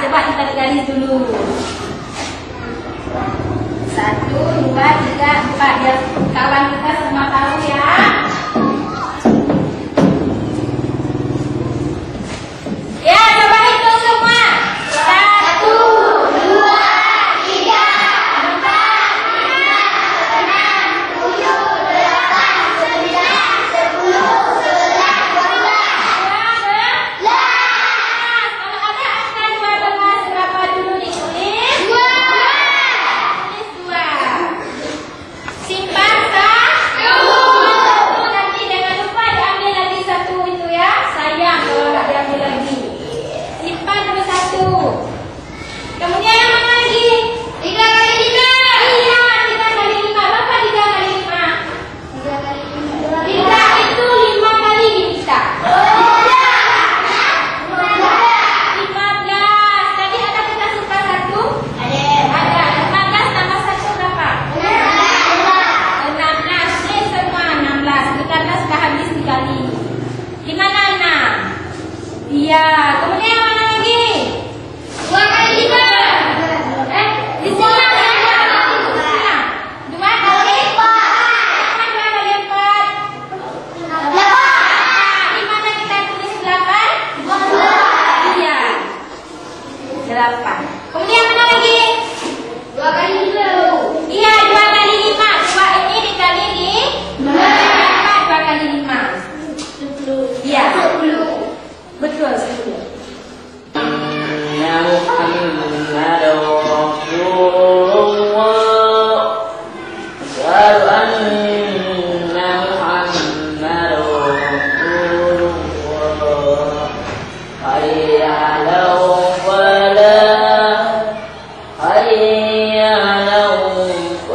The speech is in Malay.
Coba kita garis dulu. 1, 2, 3, 4. Biar kawan kita semua tahu ya. Ya, coba hitung semua. 1, 2, 3, 4, 5, 6, 7, 8, 9, 10, 11, 12. Kalau ada angka 12 berapa dulu ditulis? 2. Tulis 2. Simpan 1. Nanti jangan lupa diambil lagi 1 itu ya. Sayang kalau nggak diambil lagi. Simpan dulu 1. Kemudian yang mana lagi? 3 kali 5. Iya, 3 kali 5. Berapa 3 kali 5? 3 kali 5. 3 itu 5 kali bisa. 15. Tadi ada kita suka 1? Ada. 15 tambah 1 berapa? 16. Ini semua 16. 15 sudah habis dikali. Di mana 6? Iya. Kemudian yang mana lagi? 2 kali 5. Di sini ada 2 kali 4. 2 kali 4. 8. Di mana kita tulis 8? Iya. 8. Kemudian mana lagi? 2 kali 5. Iya, 2 kali 5. 2 ini dikali di 4. 2 kali 5. 10. Iya, 10. Betul, 10. Ya Muhammad Rasulullah, asyhadu anna Muhammad Rasulullah, hayya 'alal falah, على